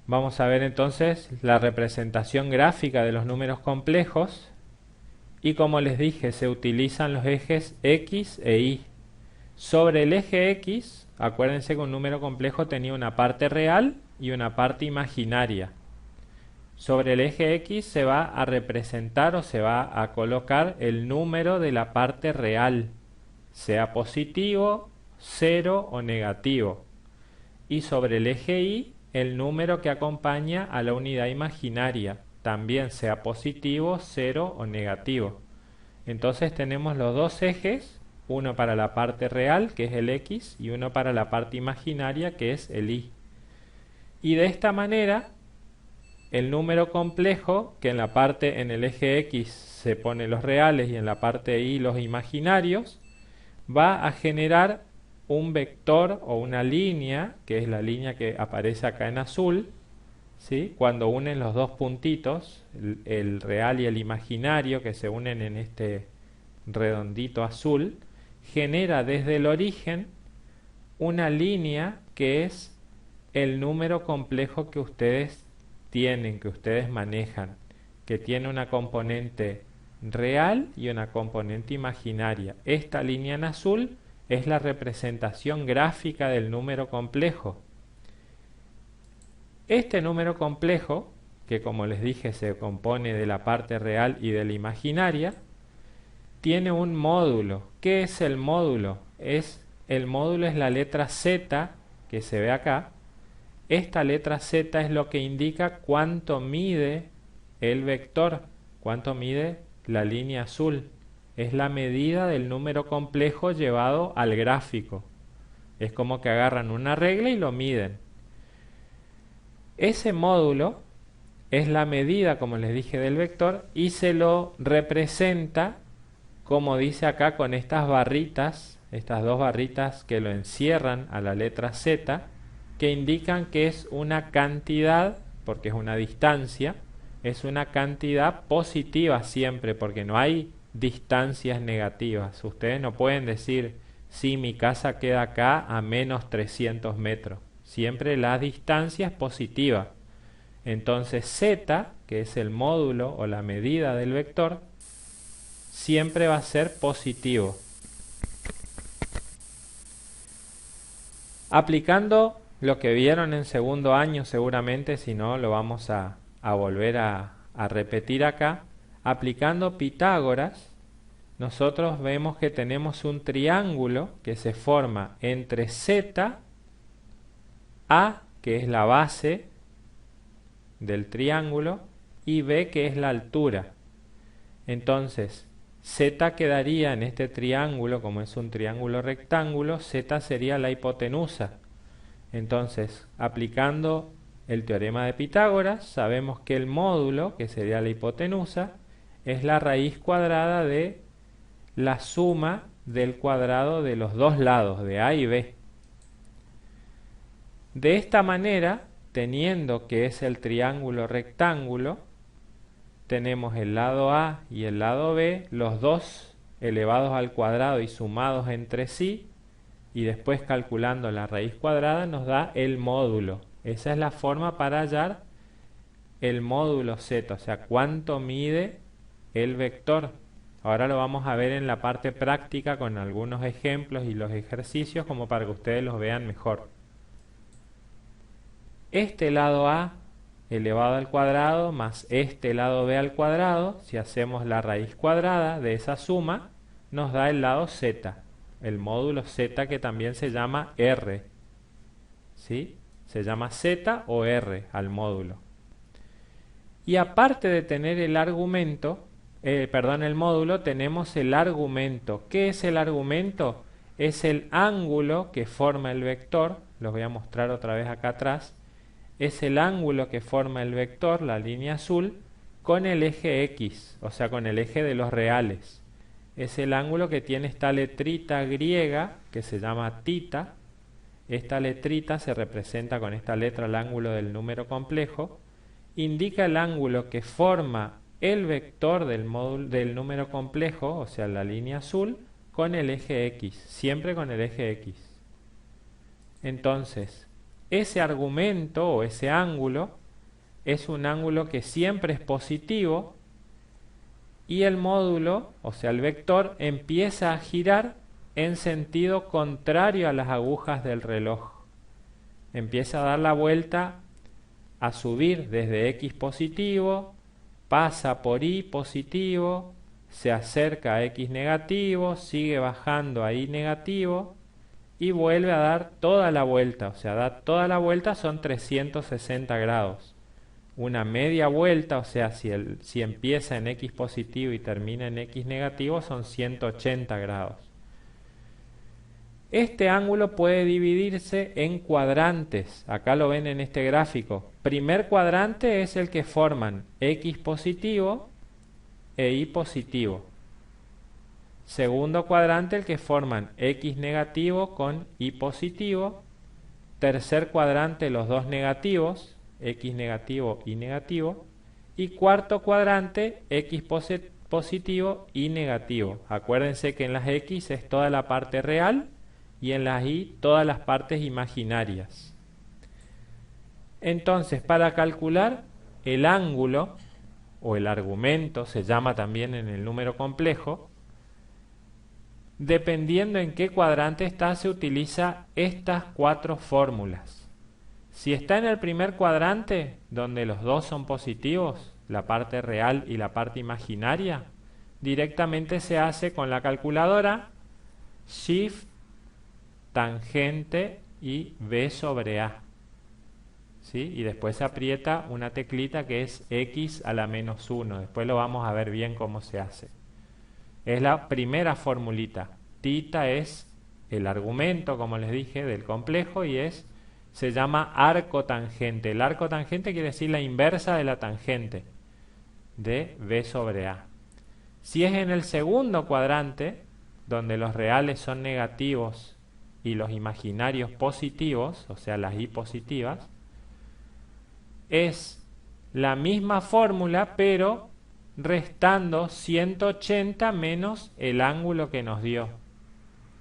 Vamos a ver entonces la representación gráfica de los números complejos y como les dije se utilizan los ejes X e Y. Sobre el eje X, acuérdense que un número complejo tenía una parte real y una parte imaginaria. Sobre el eje X se va a representar o se va a colocar el número de la parte real, sea positivo, cero o negativo. Y sobre el eje Y, el número que acompaña a la unidad imaginaria, también sea positivo, cero o negativo. Entonces tenemos los dos ejes, uno para la parte real, que es el X, y uno para la parte imaginaria, que es el Y. Y de esta manera, el número complejo, que en el eje X se pone los reales y en la parte Y los imaginarios, va a generar un vector o una línea, que es la línea que aparece acá en azul, ¿sí? Cuando unen los dos puntitos, el real y el imaginario, que se unen en este redondito azul, genera desde el origen una línea que es el número complejo que ustedes tienen, que ustedes manejan, que tiene una componente real y una componente imaginaria. Esta línea en azul es la representación gráfica del número complejo. Este número complejo, que como les dije se compone de la parte real y de la imaginaria, tiene un módulo. ¿Qué es el módulo? El módulo es la letra Z que se ve acá. Esta letra Z es lo que indica cuánto mide el vector, cuánto mide la línea azul. Es la medida del número complejo llevado al gráfico. Es como que agarran una regla y lo miden. Ese módulo es la medida, como les dije, del vector y se lo representa, como dice acá, con estas barritas, estas dos barritas que lo encierran a la letra Z, que indican que es una cantidad, porque es una distancia, es una cantidad positiva siempre, porque no hay distancias negativas. Ustedes no pueden decir, si mi casa queda acá a menos 300 metros. Siempre la distancia es positiva. Entonces z, que es el módulo o la medida del vector, siempre va a ser positivo. Aplicando lo que vieron en segundo año seguramente, si no lo vamos a volver a repetir acá, aplicando Pitágoras, nosotros vemos que tenemos un triángulo que se forma entre Z, A, que es la base del triángulo, y B, que es la altura. Entonces, Z quedaría en este triángulo, como es un triángulo rectángulo, Z sería la hipotenusa. Entonces, aplicando el teorema de Pitágoras, sabemos que el módulo, que sería la hipotenusa, es la raíz cuadrada de la suma del cuadrado de los dos lados, de A y B. De esta manera, teniendo que es el triángulo rectángulo, tenemos el lado A y el lado B, los dos elevados al cuadrado y sumados entre sí, y después calculando la raíz cuadrada nos da el módulo. Esa es la forma para hallar el módulo Z, o sea, cuánto mide el vector. Ahora lo vamos a ver en la parte práctica con algunos ejemplos y los ejercicios como para que ustedes los vean mejor. Este lado A elevado al cuadrado más este lado B al cuadrado, si hacemos la raíz cuadrada de esa suma, nos da el lado Z, el módulo Z, que también se llama R. ¿Sí? Se llama Z o R al módulo. Y aparte de tener el argumento, el módulo, tenemos el argumento. ¿Qué es el argumento? Es el ángulo que forma el vector. Los voy a mostrar otra vez acá atrás. Es el ángulo que forma el vector, la línea azul, con el eje X, o sea, con el eje de los reales. Es el ángulo que tiene esta letrita griega que se llama tita. Esta letrita se representa con esta letra el ángulo del número complejo. Indica el ángulo que forma el vector del número complejo, o sea, la línea azul, con el eje X, siempre con el eje X. Entonces, ese argumento o ese ángulo es un ángulo que siempre es positivo y el módulo, o sea el vector, empieza a girar en sentido contrario a las agujas del reloj. Empieza a dar la vuelta, a subir desde X positivo, pasa por Y positivo, se acerca a X negativo, sigue bajando a Y negativo y vuelve a dar toda la vuelta, o sea, da toda la vuelta son 360 grados. Una media vuelta, o sea, si empieza en X positivo y termina en X negativo, son 180 grados. Este ángulo puede dividirse en cuadrantes, acá lo ven en este gráfico. Primer cuadrante es el que forman X positivo e Y positivo. Segundo cuadrante el que forman X negativo con Y positivo. Tercer cuadrante los dos negativos, X negativo, Y negativo. Y cuarto cuadrante X positivo, Y negativo. Acuérdense que en las X es toda la parte real y en las Y todas las partes imaginarias. Entonces, para calcular el ángulo o el argumento, se llama también en el número complejo, dependiendo en qué cuadrante está, se utiliza estas cuatro fórmulas. Si está en el primer cuadrante, donde los dos son positivos, la parte real y la parte imaginaria, directamente se hace con la calculadora Shift, tangente y B sobre A. ¿Sí? Y después se aprieta una teclita que es X a la menos 1. Después lo vamos a ver bien cómo se hace. Es la primera formulita. Tita es el argumento, como les dije, del complejo y se llama arco tangente. El arco tangente quiere decir la inversa de la tangente de B sobre A. Si es en el segundo cuadrante, donde los reales son negativos y los imaginarios positivos, o sea las Y positivas, es la misma fórmula, pero restando 180 menos el ángulo que nos dio.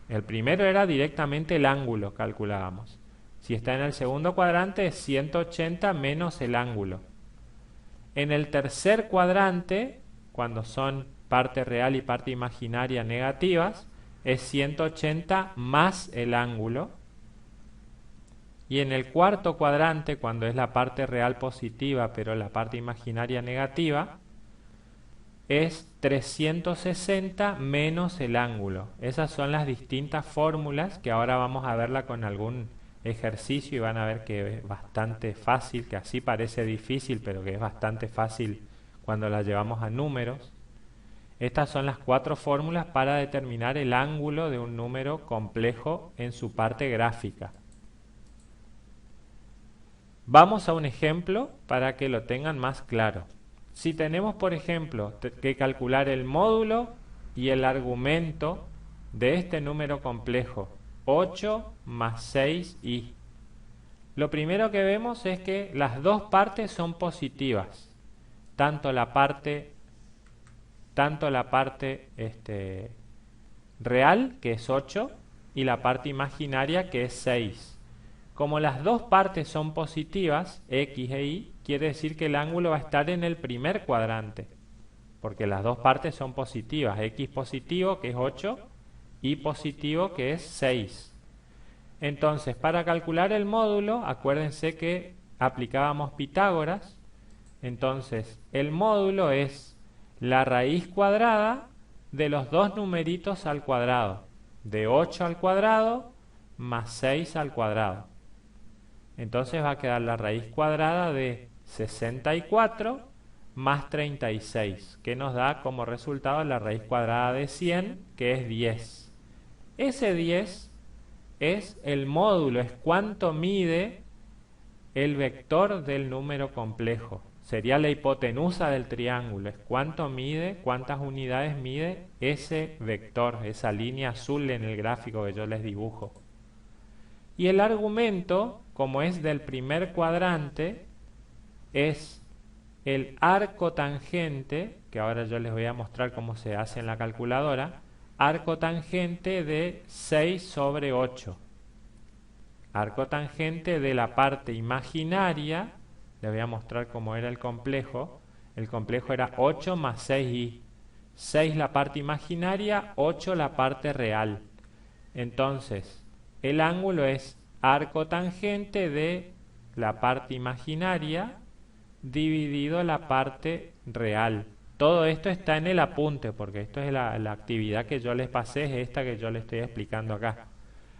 El primero era directamente el ángulo, calculábamos. Si está en el segundo cuadrante es 180 menos el ángulo. En el tercer cuadrante, cuando son parte real y parte imaginaria negativas, es 180 más el ángulo. Y en el cuarto cuadrante, cuando es la parte real positiva pero la parte imaginaria negativa, es 360 menos el ángulo. Esas son las distintas fórmulas que ahora vamos a verla con algún ejercicio y van a ver que es bastante fácil, que así parece difícil, pero que es bastante fácil cuando la llevamos a números. Estas son las cuatro fórmulas para determinar el ángulo de un número complejo en su parte gráfica. Vamos a un ejemplo para que lo tengan más claro. Si tenemos, por ejemplo, que calcular el módulo y el argumento de este número complejo, 8 más 6y. Lo primero que vemos es que las dos partes son positivas. Tanto la parte real, que es 8, y la parte imaginaria, que es 6. Como las dos partes son positivas, X e Y, quiere decir que el ángulo va a estar en el primer cuadrante, porque las dos partes son positivas, X positivo, que es 8, Y positivo, que es 6. Entonces, para calcular el módulo, acuérdense que aplicábamos Pitágoras. Entonces, el módulo es la raíz cuadrada de los dos numeritos al cuadrado, de 8 al cuadrado más 6 al cuadrado. Entonces va a quedar la raíz cuadrada de 64 más 36, que nos da como resultado la raíz cuadrada de 100, que es 10. Ese 10 es el módulo, es cuánto mide el vector del número complejo. Sería la hipotenusa del triángulo, es cuánto mide, cuántas unidades mide ese vector, esa línea azul en el gráfico que yo les dibujo. Y el argumento, como es del primer cuadrante, es el arco tangente, que ahora yo les voy a mostrar cómo se hace en la calculadora, arco tangente de 6 sobre 8. arco tangente de la parte imaginaria. Le voy a mostrar cómo era el complejo. El complejo era 8 más 6i. 6 la parte imaginaria, 8 la parte real. Entonces, el ángulo es arco tangente de la parte imaginaria dividido la parte real. Todo esto está en el apunte, porque esto es la actividad que yo les pasé, es esta que yo les estoy explicando acá.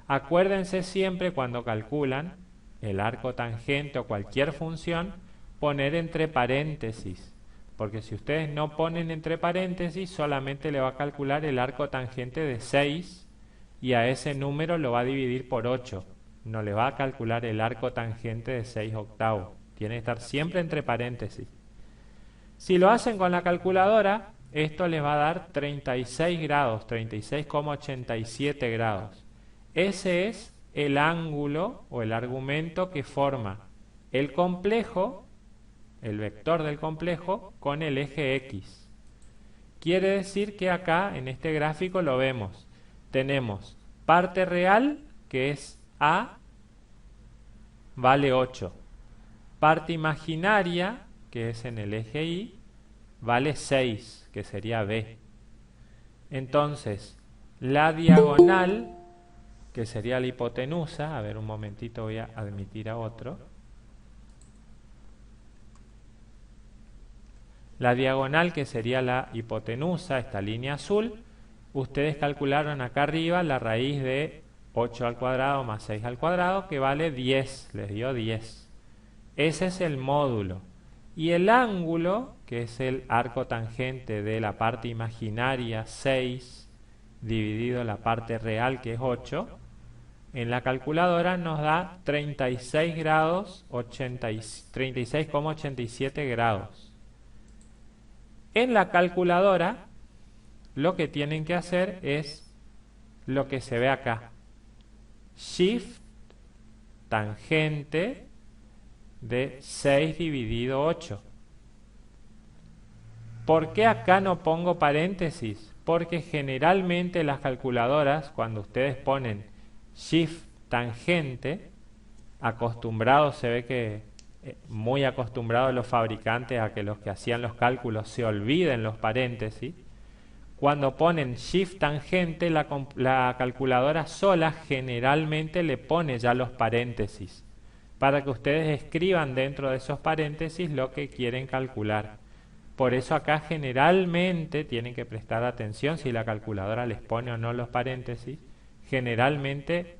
Acuérdense siempre cuando calculan el arco tangente o cualquier función, poner entre paréntesis, porque si ustedes no ponen entre paréntesis, solamente le va a calcular el arco tangente de 6 y a ese número lo va a dividir por 8. No le va a calcular el arco tangente de 6 octavos. Tiene que estar siempre entre paréntesis. Si lo hacen con la calculadora, esto les va a dar 36 grados, 36,87 grados. Ese es el ángulo o el argumento que forma el complejo, el vector del complejo, con el eje X. Quiere decir que acá, en este gráfico, lo vemos. Tenemos parte real, que es A, vale 8. Parte imaginaria, que es en el eje Y, vale 6, que sería B. Entonces, la diagonal, que sería la hipotenusa, a ver un momentito, voy a admitir a otro. La diagonal, que sería la hipotenusa, esta línea azul, ustedes calcularon acá arriba la raíz de 8 al cuadrado más 6 al cuadrado, que vale 10, les dio 10. Ese es el módulo. Y el ángulo, que es el arco tangente de la parte imaginaria 6, dividido la parte real, que es 8, en la calculadora nos da 36 grados, 36,87 grados. En la calculadora, lo que tienen que hacer es lo que se ve acá. Shift tangente de 6 dividido 8. ¿Por qué acá no pongo paréntesis? Porque generalmente las calculadoras, cuando ustedes ponen shift tangente, acostumbrados, se ve que muy acostumbrados los fabricantes a que los que hacían los cálculos se olviden los paréntesis. Cuando ponen shift tangente, la calculadora sola generalmente le pone ya los paréntesis, para que ustedes escriban dentro de esos paréntesis lo que quieren calcular. Por eso acá generalmente tienen que prestar atención si la calculadora les pone o no los paréntesis. Generalmente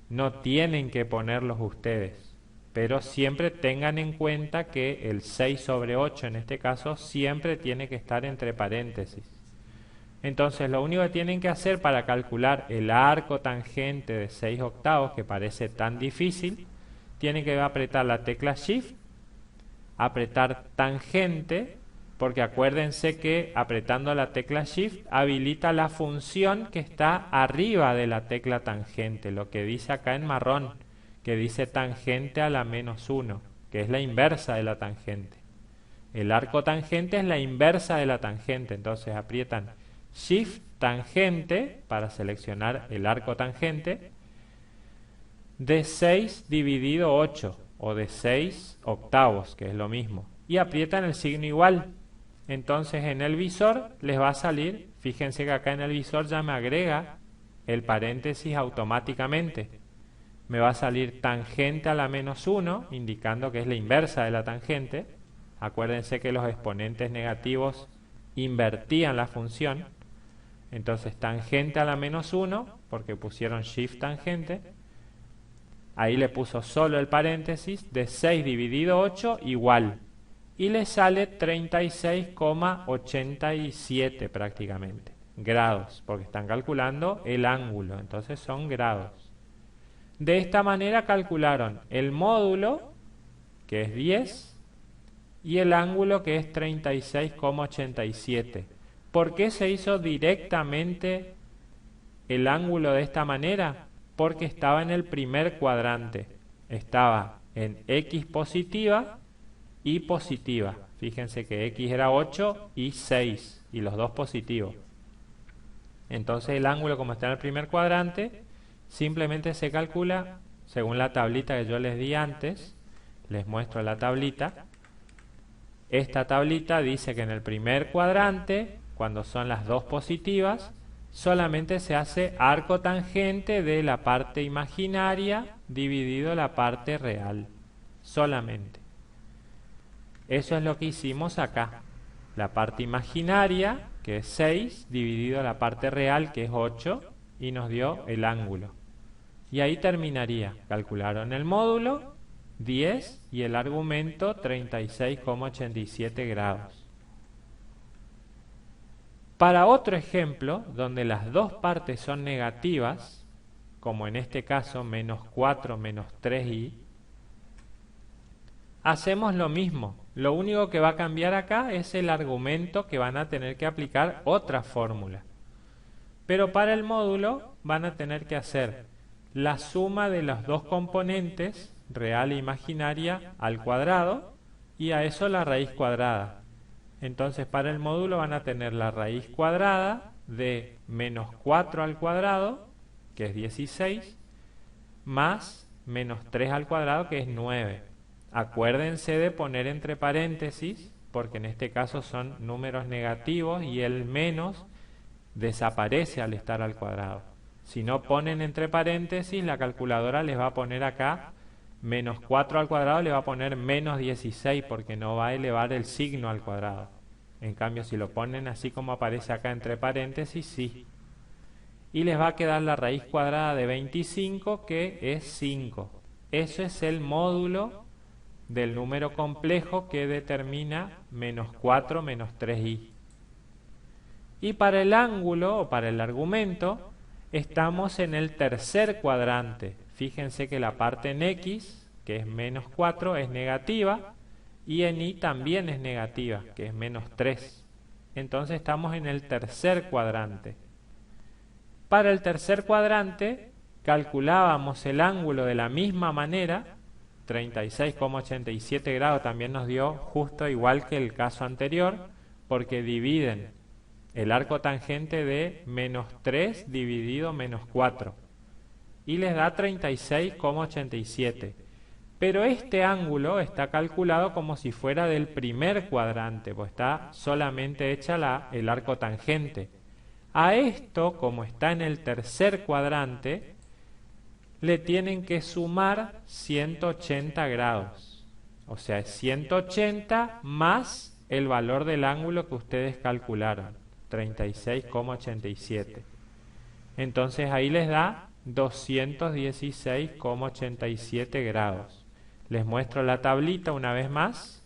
no tienen que ponerlos ustedes, pero siempre tengan en cuenta que el 6 sobre 8 en este caso siempre tiene que estar entre paréntesis. Entonces lo único que tienen que hacer para calcular el arco tangente de 6 octavos, que parece tan difícil, tienen que apretar la tecla Shift, apretar tangente, porque acuérdense que apretando la tecla Shift habilita la función que está arriba de la tecla tangente, lo que dice acá en marrón, que dice tangente a la menos 1, que es la inversa de la tangente. El arco tangente es la inversa de la tangente, entonces aprietan Shift tangente para seleccionar el arco tangente de 6 dividido 8 o de 6 octavos, que es lo mismo, y aprietan el signo igual. Entonces en el visor les va a salir, fíjense que acá en el visor ya me agrega el paréntesis automáticamente. Me va a salir tangente a la menos 1, indicando que es la inversa de la tangente. Acuérdense que los exponentes negativos invertían la función. Entonces tangente a la menos 1, porque pusieron shift tangente. Ahí le puso solo el paréntesis de 6 dividido 8 igual. Y le sale 36,87 prácticamente. Grados, porque están calculando el ángulo. Entonces son grados. De esta manera calcularon el módulo, que es 10, y el ángulo, que es 36,87. ¿Por qué se hizo directamente el ángulo de esta manera? Porque estaba en el primer cuadrante. Estaba en X positiva y positiva. Fíjense que X era 8 y 6, y los dos positivos. Entonces el ángulo, como está en el primer cuadrante, simplemente se calcula según la tablita que yo les di antes, les muestro la tablita. Esta tablita dice que en el primer cuadrante, cuando son las dos positivas, solamente se hace arco tangente de la parte imaginaria dividido la parte real, solamente. Eso es lo que hicimos acá. La parte imaginaria, que es 6, dividido la parte real, que es 8, y nos dio el ángulo. Y ahí terminaría. Calcularon el módulo, 10, y el argumento, 36,87 grados. Para otro ejemplo, donde las dos partes son negativas, como en este caso menos 4 menos 3i, hacemos lo mismo. Lo único que va a cambiar acá es el argumento, que van a tener que aplicar otra fórmula. Pero para el módulo van a tener que hacer la suma de los dos componentes, real e imaginaria, al cuadrado, y a eso la raíz cuadrada. Entonces para el módulo van a tener la raíz cuadrada de menos 4 al cuadrado, que es 16, más menos 3 al cuadrado, que es 9. Acuérdense de poner entre paréntesis, porque en este caso son números negativos y el menos desaparece al estar al cuadrado. Si no ponen entre paréntesis, la calculadora les va a poner acá menos 4 al cuadrado, le va a poner menos 16, porque no va a elevar el signo al cuadrado. En cambio, si lo ponen así como aparece acá entre paréntesis, sí. Y les va a quedar la raíz cuadrada de 25, que es 5. Eso es el módulo del número complejo que determina menos 4 menos 3i. Y para el ángulo o para el argumento estamos en el tercer cuadrante. Fíjense que la parte en x, que es menos 4, es negativa, y en y también es negativa, que es menos 3. Entonces estamos en el tercer cuadrante. Para el tercer cuadrante calculábamos el ángulo de la misma manera, 36,87 grados también nos dio justo igual que el caso anterior, porque dividen el arco tangente de menos 3 dividido menos 4 y les da 36,87. Pero este ángulo está calculado como si fuera del primer cuadrante, pues está solamente hecha el arco tangente. A esto, como está en el tercer cuadrante, le tienen que sumar 180 grados. O sea, es 180 más el valor del ángulo que ustedes calcularon, 36,87. Entonces ahí les da 216,87 grados. Les muestro la tablita una vez más.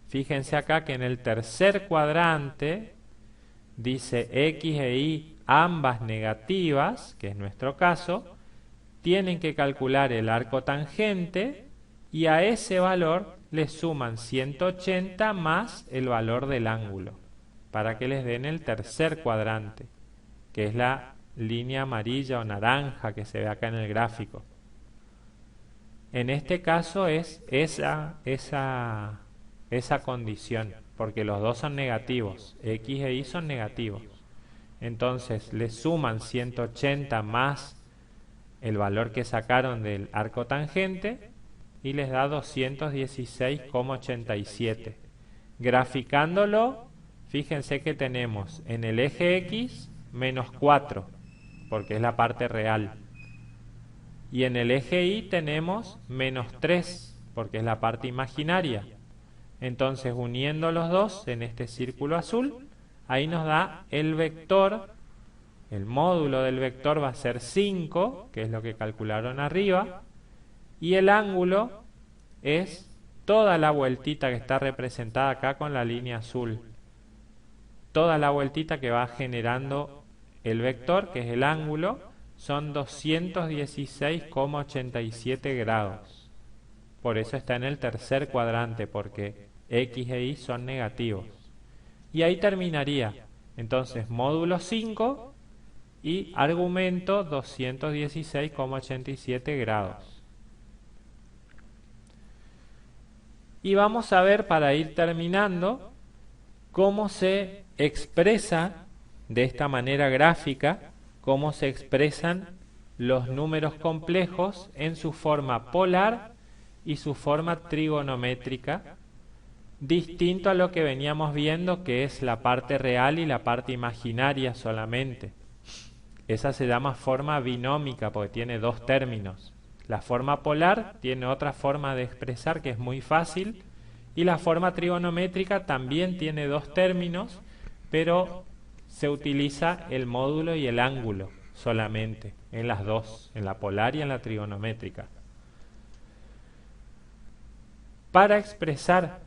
Fíjense acá que en el tercer cuadrante dice x e y ambas negativas, que es nuestro caso, tienen que calcular el arco tangente y a ese valor le suman 180 más el valor del ángulo, para que les den el tercer cuadrante, que es la línea amarilla o naranja que se ve acá en el gráfico. En este caso es esa condición, porque los dos son negativos, x e y son negativos. Entonces le suman 180 más el valor que sacaron del arco tangente y les da 216,87. Graficándolo, fíjense que tenemos en el eje x menos 4, porque es la parte real. Y en el eje y tenemos menos 3, porque es la parte imaginaria. Entonces, uniendo los dos en este círculo azul, ahí nos da el vector. El módulo del vector va a ser 5, que es lo que calcularon arriba, y el ángulo es toda la vueltita que está representada acá con la línea azul. Toda la vueltita que va generando el vector, que es el ángulo, son 216,87 grados. Por eso está en el tercer cuadrante, porque x e y son negativos. Y ahí terminaría. Entonces, módulo 5 y argumento 216,87 grados. Y vamos a ver, para ir terminando, cómo se expresa de esta manera gráfica, cómo se expresan los números complejos en su forma polar y su forma trigonométrica, distinto a lo que veníamos viendo, que es la parte real y la parte imaginaria solamente. Esa se llama forma binómica porque tiene dos términos. La forma polar tiene otra forma de expresar que es muy fácil, y la forma trigonométrica también tiene dos términos, pero se utiliza el módulo y el ángulo solamente en las dos, en la polar y en la trigonométrica. Para expresar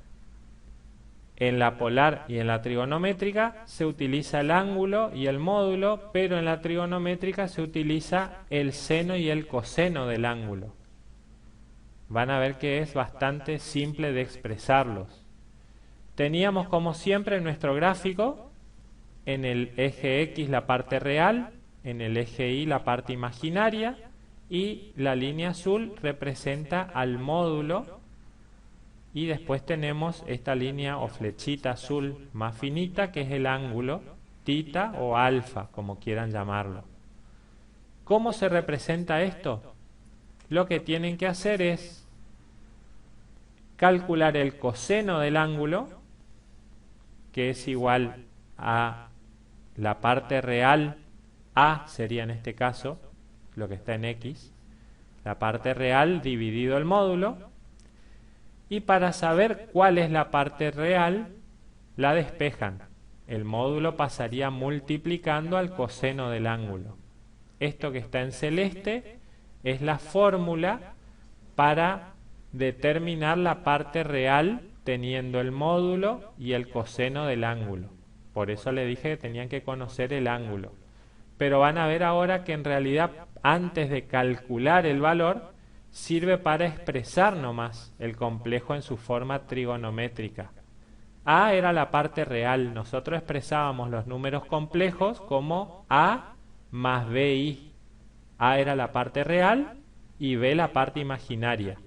en la polar y en la trigonométrica se utiliza el ángulo y el módulo, pero en la trigonométrica se utiliza el seno y el coseno del ángulo. Van a ver que es bastante simple de expresarlos. Teníamos como siempre en nuestro gráfico, en el eje X la parte real, en el eje Y la parte imaginaria, y la línea azul representa al módulo, y después tenemos esta línea o flechita azul más finita que es el ángulo, tita o alfa, como quieran llamarlo. ¿Cómo se representa esto? Lo que tienen que hacer es calcular el coseno del ángulo, que es igual a la parte real, A sería en este caso, lo que está en X, la parte real dividido el módulo, y para saber cuál es la parte real, la despejan. El módulo pasaría multiplicando al coseno del ángulo. Esto que está en celeste es la fórmula para determinar la parte real teniendo el módulo y el coseno del ángulo. Por eso le dije que tenían que conocer el ángulo. Pero van a ver ahora que en realidad antes de calcular el valor sirve para expresar nomás el complejo en su forma trigonométrica. A era la parte real. Nosotros expresábamos los números complejos como A más BI. A era la parte real y B la parte imaginaria.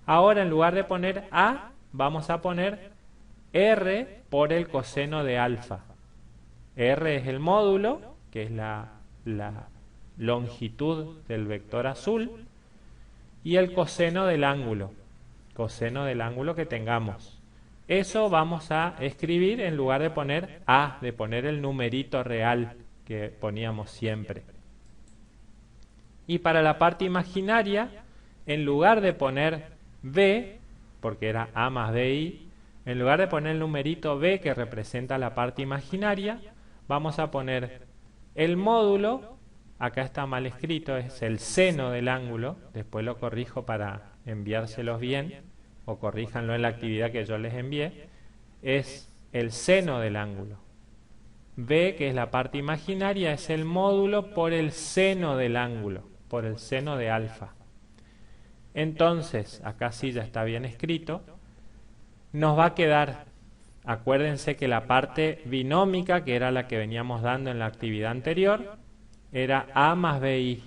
Ahora en lugar de poner A, vamos a poner R por el coseno de alfa. R es el módulo, que es la longitud del vector azul, y el coseno del ángulo que tengamos. Eso vamos a escribir en lugar de poner A, de poner el numerito real que poníamos siempre. Y para la parte imaginaria, en lugar de poner B, porque era A más BI, en lugar de poner el numerito B que representa la parte imaginaria, vamos a poner el módulo, acá está mal escrito, es el seno del ángulo, después lo corrijo para enviárselos bien, o corríjanlo en la actividad que yo les envié, es el seno del ángulo. B, que es la parte imaginaria, es el módulo por el seno del ángulo, por el seno de alfa. Entonces, acá sí ya está bien escrito, nos va a quedar, acuérdense que la parte binómica, que era la que veníamos dando en la actividad anterior, era A más BI.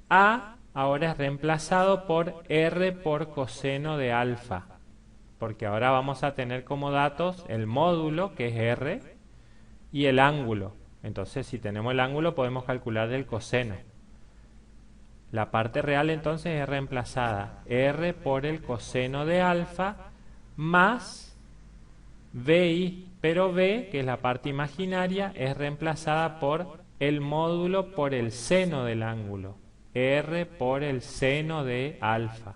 A ahora es reemplazado por R por coseno de alfa, porque ahora vamos a tener como datos el módulo, que es R, y el ángulo. Entonces, si tenemos el ángulo, podemos calcular el coseno. La parte real entonces es reemplazada R por el coseno de alfa más BI, pero B, que es la parte imaginaria, es reemplazada por el módulo por el seno del ángulo, R por el seno de alfa.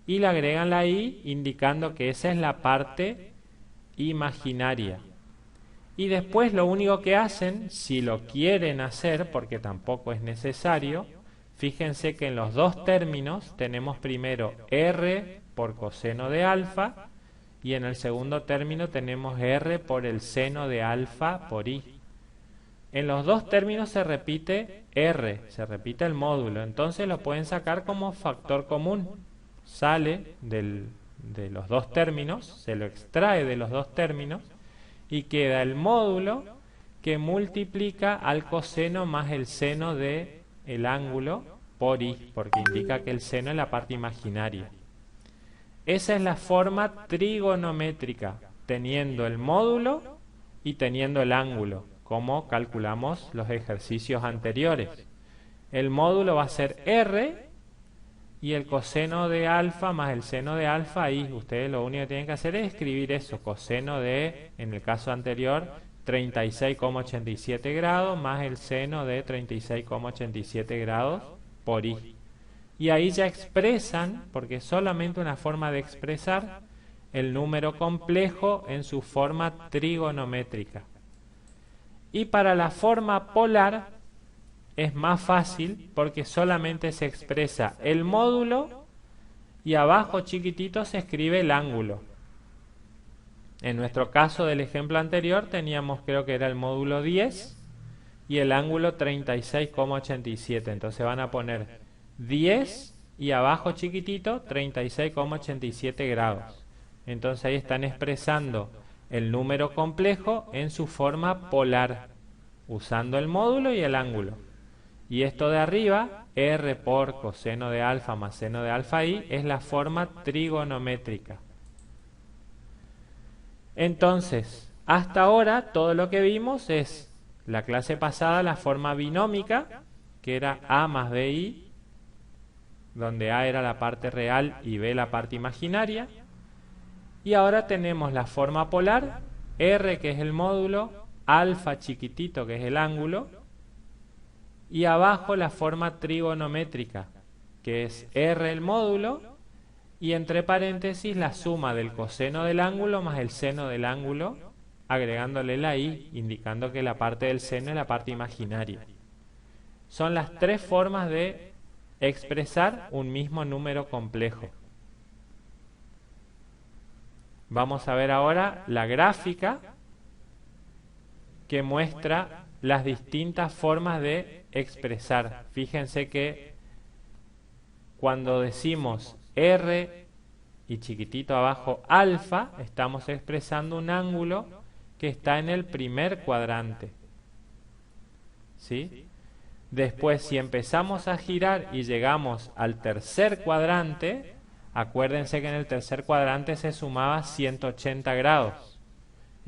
Y le agregan la I indicando que esa es la parte imaginaria. Y después lo único que hacen, si lo quieren hacer, porque tampoco es necesario, fíjense que en los dos términos tenemos primero R por coseno de alfa y en el segundo término tenemos R por el seno de alfa por I. En los dos términos se repite R, se repite el módulo, entonces lo pueden sacar como factor común. Sale de los dos términos, se lo extrae de los dos términos y queda el módulo que multiplica al coseno más el seno de el ángulo por I, porque indica que el seno es la parte imaginaria. Esa es la forma trigonométrica, teniendo el módulo y teniendo el ángulo, como calculamos los ejercicios anteriores. el módulo va a ser R y el coseno de alfa más el seno de alfa, y ustedes lo único que tienen que hacer es escribir eso, coseno de, en el caso anterior, 36,87 grados más el seno de 36,87 grados por i. Y ahí ya expresan, porque es solamente una forma de expresar, el número complejo en su forma trigonométrica. Y para la forma polar es más fácil porque solamente se expresa el módulo y abajo chiquitito se escribe el ángulo. En nuestro caso del ejemplo anterior teníamos, creo que era el módulo 10 y el ángulo 36,87. Entonces van a poner 10 y abajo chiquitito 36,87 grados. Entonces ahí están expresando el número complejo en su forma polar, usando el módulo y el ángulo. Y esto de arriba, R por coseno de alfa más seno de alfa i, es la forma trigonométrica. Entonces, hasta ahora todo lo que vimos es la clase pasada, la forma binómica, que era A más BI, donde A era la parte real y B la parte imaginaria. Y ahora tenemos la forma polar, R que es el módulo, alfa chiquitito que es el ángulo, y abajo la forma trigonométrica, que es R el módulo, y entre paréntesis la suma del coseno del ángulo más el seno del ángulo, agregándole la i, indicando que la parte del seno es la parte imaginaria. Son las tres formas de expresar un mismo número complejo. Vamos a ver ahora la gráfica que muestra las distintas formas de expresar. Fíjense que cuando decimos R y chiquitito abajo alfa, estamos expresando un ángulo que está en el primer cuadrante. ¿Sí? Después, si empezamos a girar y llegamos al tercer cuadrante, acuérdense que en el tercer cuadrante se sumaba 180 grados.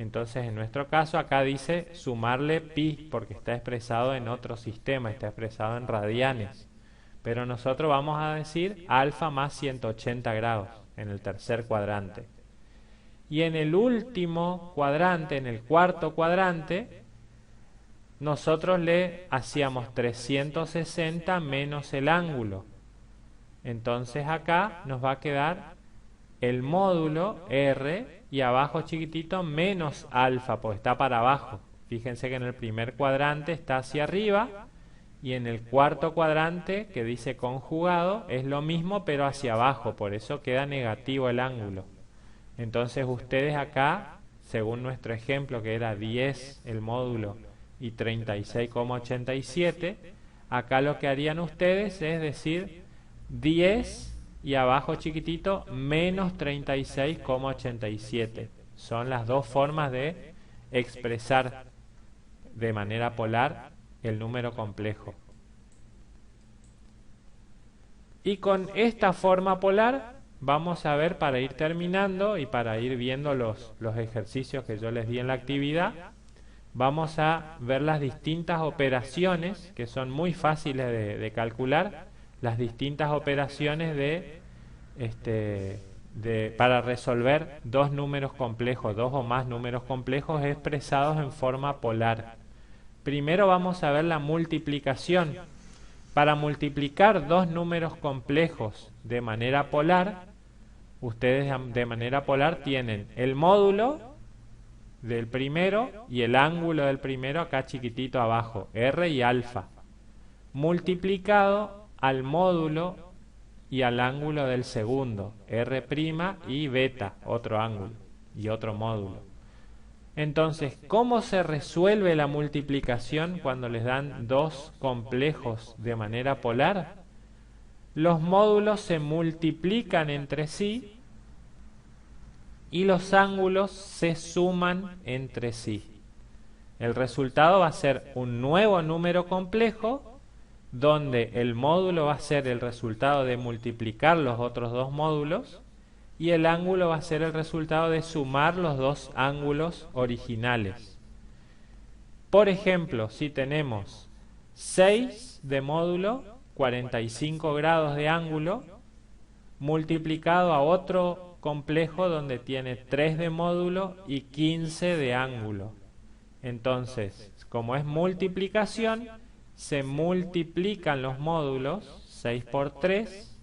Entonces, en nuestro caso, acá dice sumarle pi, porque está expresado en otro sistema, está expresado en radianes. Pero nosotros vamos a decir alfa más 180 grados en el tercer cuadrante. Y en el último cuadrante, en el cuarto cuadrante, nosotros le hacíamos 360 menos el ángulo. Entonces acá nos va a quedar el módulo R y abajo chiquitito menos alfa, pues está para abajo. Fíjense que en el primer cuadrante está hacia arriba y en el cuarto cuadrante que dice conjugado es lo mismo pero hacia abajo, por eso queda negativo el ángulo. Entonces ustedes acá, según nuestro ejemplo que era 10 el módulo y 36,87, acá lo que harían ustedes es decir 10 y abajo chiquitito menos 36,87. Son las dos formas de expresar de manera polar el número complejo. Y con esta forma polar vamos a ver, para ir terminando y para ir viendo los ejercicios que yo les di en la actividad, vamos a ver las distintas operaciones que son muy fáciles de calcular, las distintas operaciones para resolver dos números complejos, dos o más números complejos expresados en forma polar. Primero vamos a ver la multiplicación. Para multiplicar dos números complejos de manera polar, ustedes de manera polar tienen el módulo del primero y el ángulo del primero acá chiquitito abajo, R y alfa, multiplicado al módulo y al ángulo del segundo, R' y beta, otro ángulo y otro módulo. Entonces, ¿cómo se resuelve la multiplicación cuando les dan dos complejos de manera polar? Los módulos se multiplican entre sí y los ángulos se suman entre sí. El resultado va a ser un nuevo número complejo donde el módulo va a ser el resultado de multiplicar los otros dos módulos y el ángulo va a ser el resultado de sumar los dos ángulos originales. Por ejemplo, si tenemos 6 de módulo, 45 grados de ángulo, multiplicado a otro complejo donde tiene 3 de módulo y 15 de ángulo. Entonces, como es multiplicación, se multiplican los módulos, 6 por 3,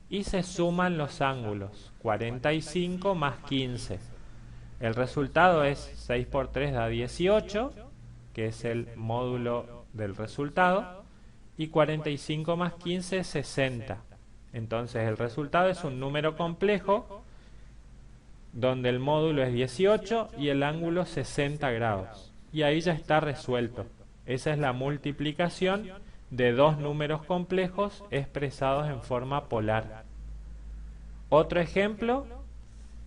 y se suman los ángulos, 45 más 15. El resultado es 6 por 3 da 18, que es el módulo del resultado, y 45 más 15 es 60. Entonces el resultado es un número complejo donde el módulo es 18 y el ángulo 60 grados. Y ahí ya está resuelto. Esa es la multiplicación de dos números complejos expresados en forma polar. Otro ejemplo,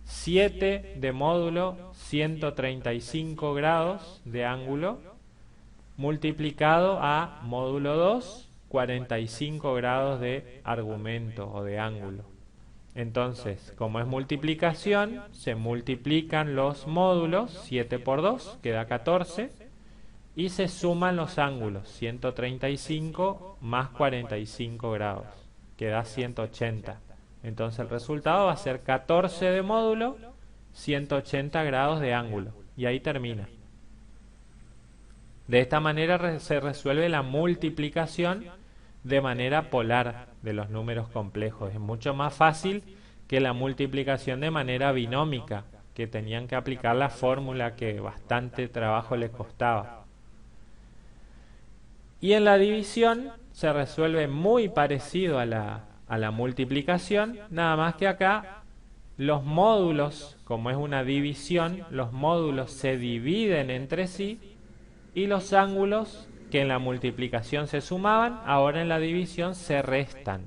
7 de módulo, 135 grados de ángulo, multiplicado a módulo 2, 45 grados de argumento o de ángulo. Entonces, como es multiplicación, se multiplican los módulos, 7 por 2, queda 14, y se suman los ángulos, 135 más 45 grados, queda 180. Entonces el resultado va a ser 14 de módulo, 180 grados de ángulo, y ahí termina. De esta manera se resuelve la multiplicación de manera polar de los números complejos. Es mucho más fácil que la multiplicación de manera binómica, que tenían que aplicar la fórmula que bastante trabajo les costaba. Y en la división se resuelve muy parecido a la multiplicación, nada más que acá los módulos, como es una división, los módulos se dividen entre sí y los ángulos que en la multiplicación se sumaban, ahora en la división se restan.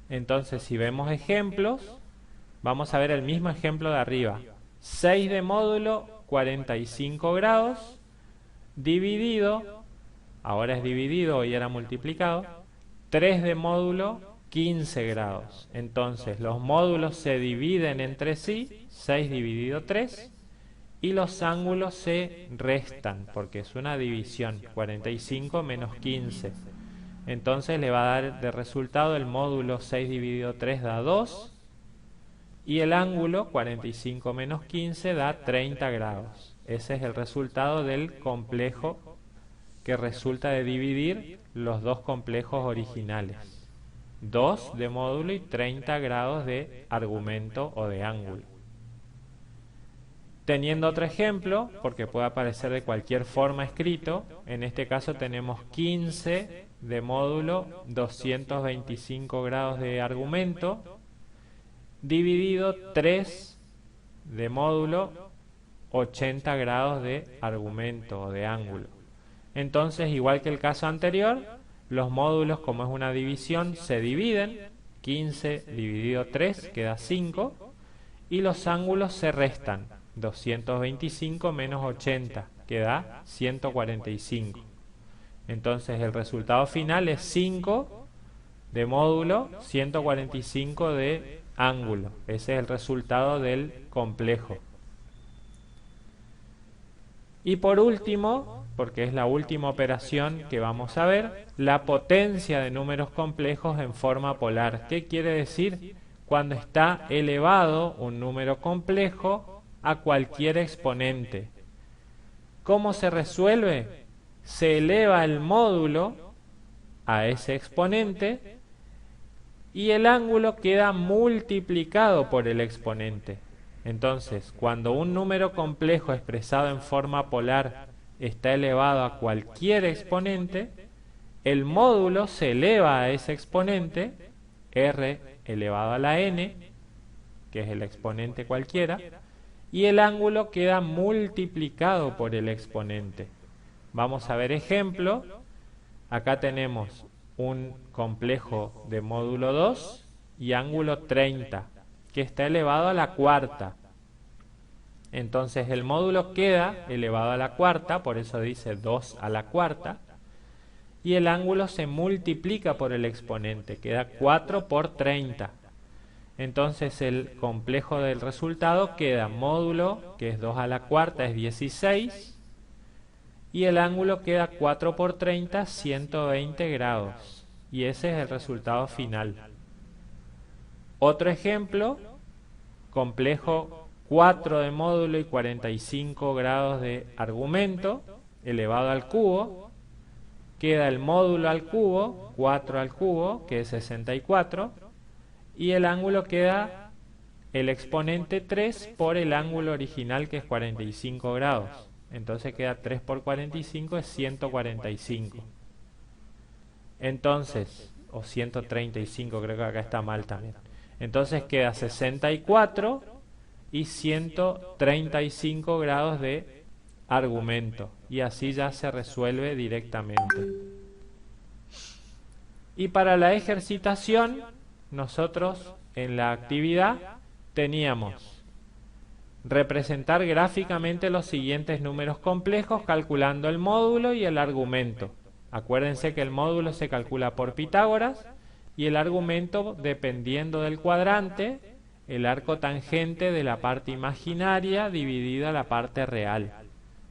Entonces, si vemos ejemplos, vamos a ver el mismo ejemplo de arriba. 6 de módulo, 45 grados, dividido, ahora es dividido, hoy era multiplicado, 3 de módulo, 15 grados. Entonces, los módulos se dividen entre sí, 6 dividido 3, y los ángulos se restan, porque es una división, 45 menos 15. Entonces le va a dar de resultado el módulo 6 dividido 3 da 2, y el ángulo 45 menos 15 da 30 grados. Ese es el resultado del complejo que resulta de dividir los dos complejos originales. 2 de módulo y 30 grados de argumento o de ángulo. Teniendo otro ejemplo, porque puede aparecer de cualquier forma escrito, en este caso tenemos 15 de módulo, 225 grados de argumento, dividido 3 de módulo, 80 grados de argumento o de ángulo. Entonces, igual que el caso anterior, los módulos, como es una división, se dividen, 15 dividido 3 queda 5, y los ángulos se restan, 225 menos 80, que da 145. Entonces el resultado final es 5 de módulo, 145 de ángulo. Ese es el resultado del complejo. Y por último, porque es la última operación que vamos a ver, la potencia de números complejos en forma polar. ¿Qué quiere decir? Cuando está elevado un número complejo a cualquier exponente. ¿Cómo se resuelve? Se eleva el módulo a ese exponente y el ángulo queda multiplicado por el exponente. Entonces, cuando un número complejo expresado en forma polar está elevado a cualquier exponente, el módulo se eleva a ese exponente, r elevado a la n, que es el exponente cualquiera, y el ángulo queda multiplicado por el exponente. Vamos a ver ejemplo. Acá tenemos un complejo de módulo 2 y ángulo 30, que está elevado a la cuarta. Entonces el módulo queda elevado a la cuarta, por eso dice 2 a la cuarta, y el ángulo se multiplica por el exponente, queda 4 por 30. Entonces el complejo del resultado queda módulo, que es 2 a la cuarta, es 16, y el ángulo queda 4 por 30, 120 grados. Y ese es el resultado final. Otro ejemplo, complejo 4 de módulo y 45 grados de argumento elevado al cubo. Queda el módulo al cubo, 4 al cubo, que es 64, y el ángulo queda el exponente 3 por el ángulo original, que es 45 grados. Entonces queda 3 por 45 es 145. Entonces, o 135, creo que acá está mal también. Entonces queda 64 y 135 grados de argumento. Y así ya se resuelve directamente. Y para la ejercitación, nosotros en la actividad teníamos representar gráficamente los siguientes números complejos calculando el módulo y el argumento. Acuérdense que el módulo se calcula por Pitágoras y el argumento, dependiendo del cuadrante, el arco tangente de la parte imaginaria dividida la parte real.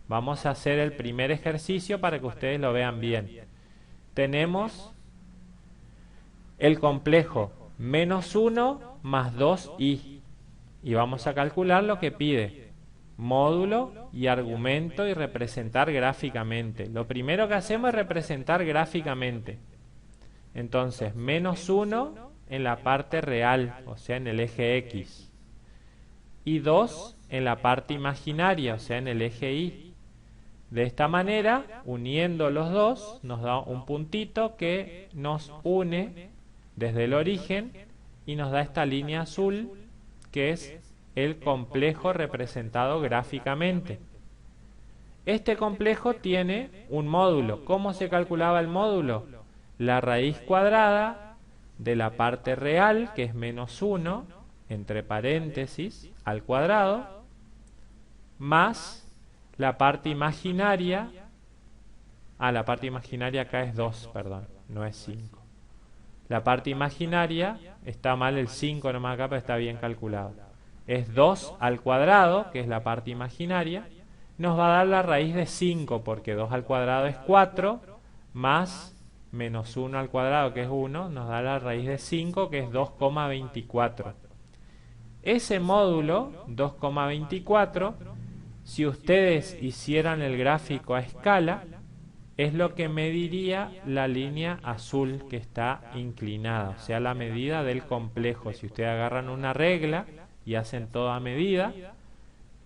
Vamos a hacer el primer ejercicio para que ustedes lo vean bien. Tenemos el complejo menos 1 más 2i. Y vamos a calcular lo que pide. Módulo y argumento y representar gráficamente. Lo primero que hacemos es representar gráficamente. Entonces, menos 1 en la parte real, o sea, en el eje X. Y 2 en la parte imaginaria, o sea, en el eje Y. De esta manera, uniendo los dos, nos da un puntito que nos une desde el origen y nos da esta línea azul, que es el complejo representado gráficamente. Este complejo tiene un módulo. ¿Cómo se calculaba el módulo? La raíz cuadrada de la parte real, que es menos 1, entre paréntesis, al cuadrado, más la parte imaginaria. La parte imaginaria acá es 2, perdón, no es 5. La parte imaginaria, está mal el 5 nomás acá, pero está bien calculado. Es 2 al cuadrado, que es la parte imaginaria, nos va a dar la raíz de 5, porque 2 al cuadrado es 4, más menos 1 al cuadrado, que es 1, nos da la raíz de 5, que es 2,24. Ese módulo, 2,24, si ustedes hicieran el gráfico a escala, es lo que mediría la línea azul que está inclinada, o sea, la medida del complejo. Si ustedes agarran una regla y hacen toda medida,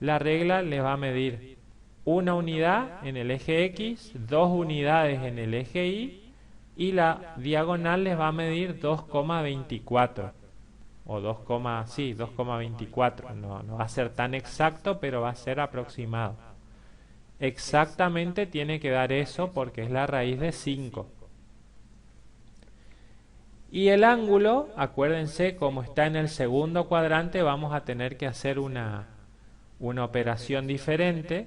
la regla les va a medir una unidad en el eje X, 2 unidades en el eje Y, y la diagonal les va a medir 2,24 o 2,24. No va a ser tan exacto, pero va a ser aproximado. Exactamente tiene que dar eso porque es la raíz de 5. Y el ángulo, acuérdense, como está en el segundo cuadrante, vamos a tener que hacer una operación diferente,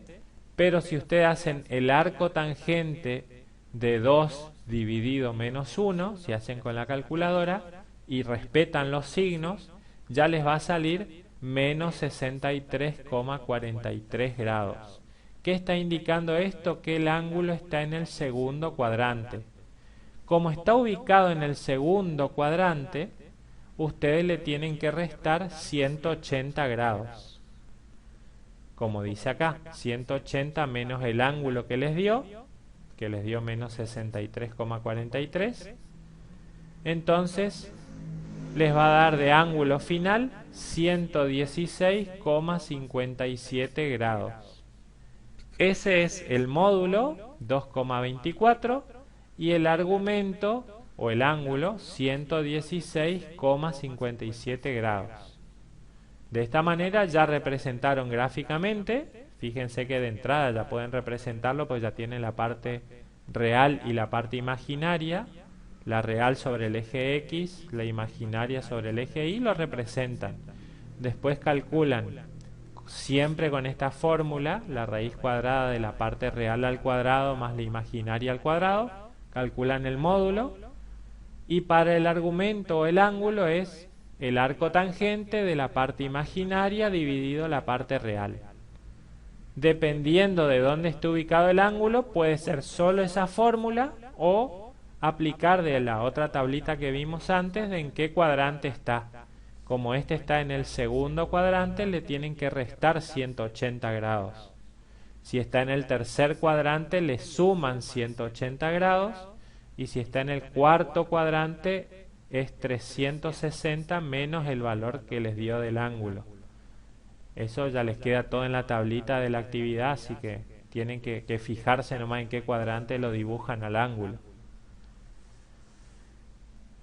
pero si ustedes hacen el arco tangente de 2 dividido menos 1, si hacen con la calculadora y respetan los signos, ya les va a salir menos 63,43 grados. ¿Qué está indicando esto? Que el ángulo está en el segundo cuadrante. Como está ubicado en el segundo cuadrante, ustedes le tienen que restar 180 grados. Como dice acá, 180 menos el ángulo que les dio menos 63,43. Entonces, les va a dar de ángulo final 116,57 grados. Ese es el módulo, 2,24, y el argumento, o el ángulo, 116,57 grados. De esta manera ya representaron gráficamente. Fíjense que de entrada ya pueden representarlo, pues ya tienen la parte real y la parte imaginaria. La real sobre el eje X, la imaginaria sobre el eje Y, lo representan. Después calculan, siempre con esta fórmula, la raíz cuadrada de la parte real al cuadrado más la imaginaria al cuadrado, calculan el módulo, y para el argumento o el ángulo es el arco tangente de la parte imaginaria dividido la parte real. Dependiendo de dónde esté ubicado el ángulo, puede ser solo esa fórmula o aplicar de la otra tablita que vimos antes de en qué cuadrante está. Como este está en el segundo cuadrante, le tienen que restar 180 grados. Si está en el tercer cuadrante, le suman 180 grados. Y si está en el cuarto cuadrante, es 360 menos el valor que les dio del ángulo. Eso ya les queda todo en la tablita de la actividad, así que tienen que fijarse nomás en qué cuadrante lo dibujan al ángulo.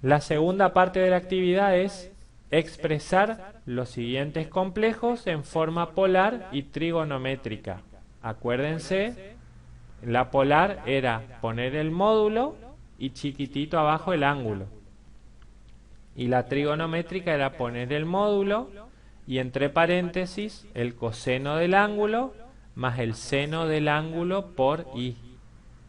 La segunda parte de la actividad es expresar los siguientes complejos en forma polar y trigonométrica. Acuérdense, la polar era poner el módulo y chiquitito abajo el ángulo. Y la trigonométrica era poner el módulo y entre paréntesis el coseno del ángulo más el seno del ángulo por i.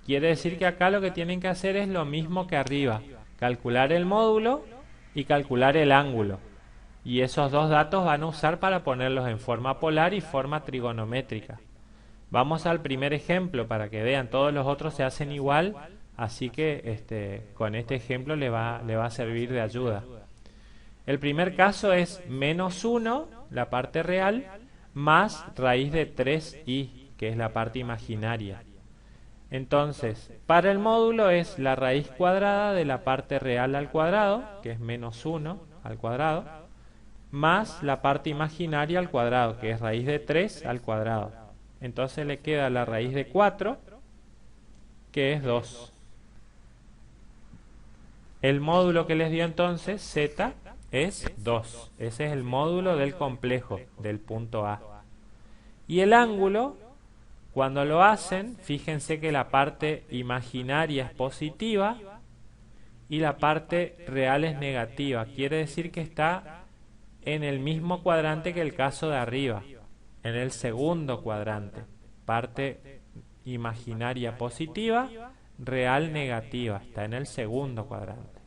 Quiere decir que acá lo que tienen que hacer es lo mismo que arriba, calcular el módulo y calcular el ángulo. Y esos dos datos van a usar para ponerlos en forma polar y forma trigonométrica. Vamos al primer ejemplo para que vean, todos los otros se hacen igual, así que con este ejemplo le va a servir de ayuda. El primer caso es menos 1, la parte real, más raíz de 3i, que es la parte imaginaria. Entonces, para el módulo es la raíz cuadrada de la parte real al cuadrado, que es menos 1 al cuadrado, más la parte imaginaria al cuadrado, que es raíz de 3 al cuadrado. Entonces le queda la raíz de 4, que es 2. El módulo que les dio entonces, z, es 2. Ese es el módulo del complejo, del punto A. Y el ángulo, cuando lo hacen, fíjense que la parte imaginaria es positiva y la parte real es negativa. Quiere decir que está en el mismo cuadrante que el caso de arriba, en el segundo cuadrante. Parte imaginaria positiva, real negativa, está en el segundo cuadrante.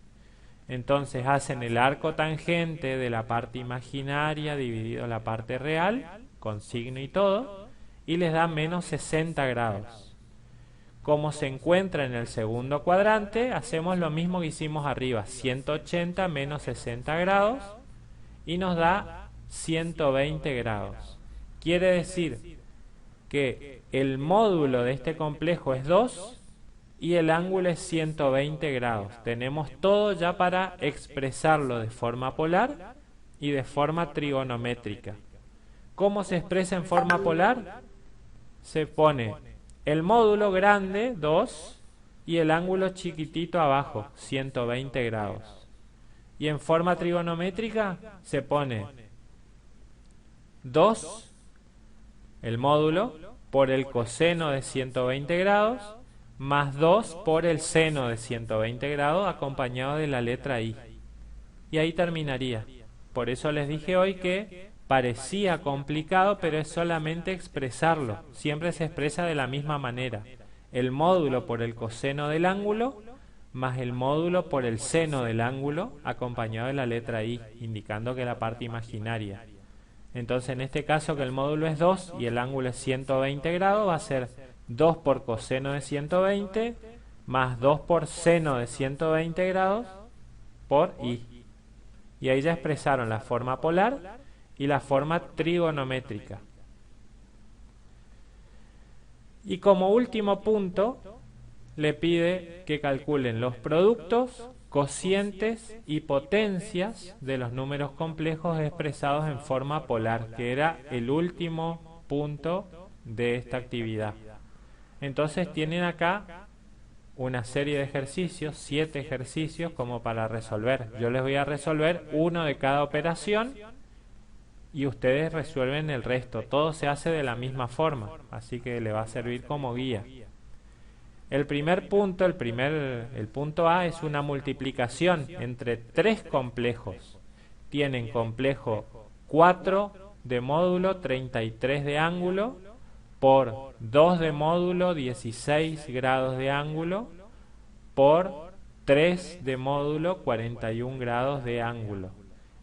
Entonces hacen el arco tangente de la parte imaginaria dividido la parte real, con signo y todo, y les da menos 60 grados. Como se encuentra en el segundo cuadrante, hacemos lo mismo que hicimos arriba, 180 menos 60 grados, y nos da 120 grados. Quiere decir que el módulo de este complejo es 2 y el ángulo es 120 grados. Tenemos todo ya para expresarlo de forma polar y de forma trigonométrica. ¿Cómo se expresa en forma polar? Se pone el módulo grande, 2, y el ángulo chiquitito abajo, 120 grados. Y en forma trigonométrica se pone 2, el módulo, por el coseno de 120 grados, más 2 por el seno de 120 grados, acompañado de la letra i. Y ahí terminaría. Por eso les dije hoy que parecía complicado, pero es solamente expresarlo. Siempre se expresa de la misma manera. El módulo por el coseno del ángulo, más el módulo por el seno del ángulo, acompañado de la letra i, indicando que es la parte imaginaria. Entonces, en este caso, que el módulo es 2 y el ángulo es 120 grados, va a ser 2 por coseno de 120, más 2 por seno de 120 grados, por i. Y ahí ya expresaron la forma polar y la forma trigonométrica. Y como último punto, le pide que calculen los productos, cocientes y potencias de los números complejos expresados en forma polar, que era el último punto de esta actividad. Entonces tienen acá una serie de ejercicios, 7 ejercicios como para resolver. Yo les voy a resolver uno de cada operación y ustedes resuelven el resto. Todo se hace de la misma forma, así que le va a servir como guía. El primer punto, el punto A, es una multiplicación entre 3 complejos. Tienen complejo 4 de módulo, 33 de ángulo, por 2 de módulo, 16 grados de ángulo, por 3 de módulo, 41 grados de ángulo.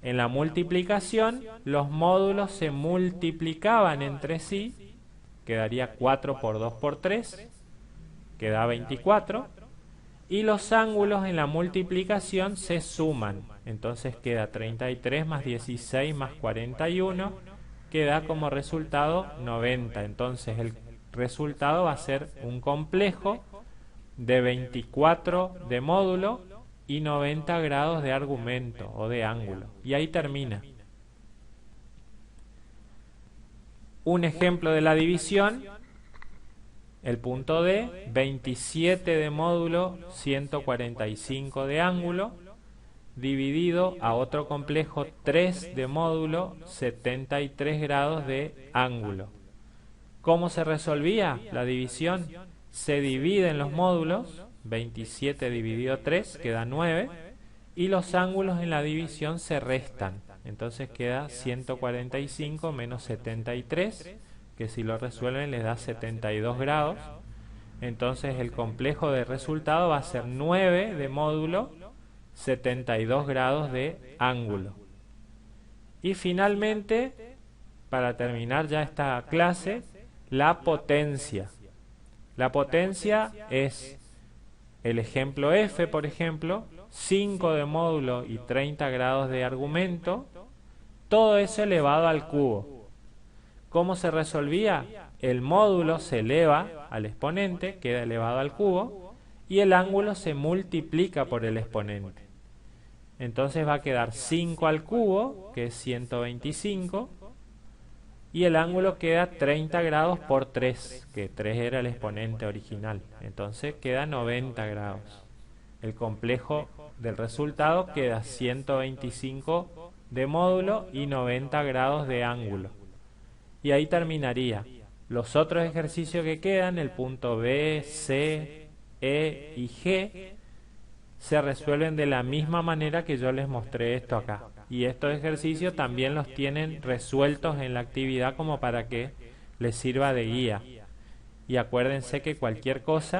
En la multiplicación, los módulos se multiplicaban entre sí, quedaría 4 por 2 por 3, queda 24. Y los ángulos en la multiplicación se suman. Entonces queda 33 más 16 más 41, que da como resultado 90. Entonces el resultado va a ser un complejo de 24 de módulo y 90 grados de argumento o de ángulo. Y ahí termina. Un ejemplo de la división, el punto D, 27 de módulo, 145 de ángulo, dividido a otro complejo 3 de módulo, 73 grados de ángulo. ¿Cómo se resolvía la división? Se dividen los módulos, 27 dividido 3 queda 9, y los ángulos en la división se restan. Entonces queda 145 menos 73, que si lo resuelven les da 72 grados. Entonces el complejo de resultado va a ser 9 de módulo, 72 grados de ángulo. Y finalmente, para terminar ya esta clase, la potencia. La potencia es el ejemplo F, por ejemplo, 5 de módulo y 30 grados de argumento, todo eso elevado al cubo. ¿Cómo se resolvía? El módulo se eleva al exponente, queda elevado al cubo, y el ángulo se multiplica por el exponente. Entonces va a quedar 5 al cubo, que es 125, y el ángulo queda 30 grados por 3, que 3 era el exponente original. Entonces queda 90 grados. El complejo del resultado queda 125 de módulo y 90 grados de ángulo. Y ahí terminaría. Los otros ejercicios que quedan, el punto B, C, E y G, se resuelven de la misma manera que yo les mostré esto acá. Y estos ejercicios también los tienen resueltos en la actividad como para que les sirva de guía. Y acuérdense que cualquier cosa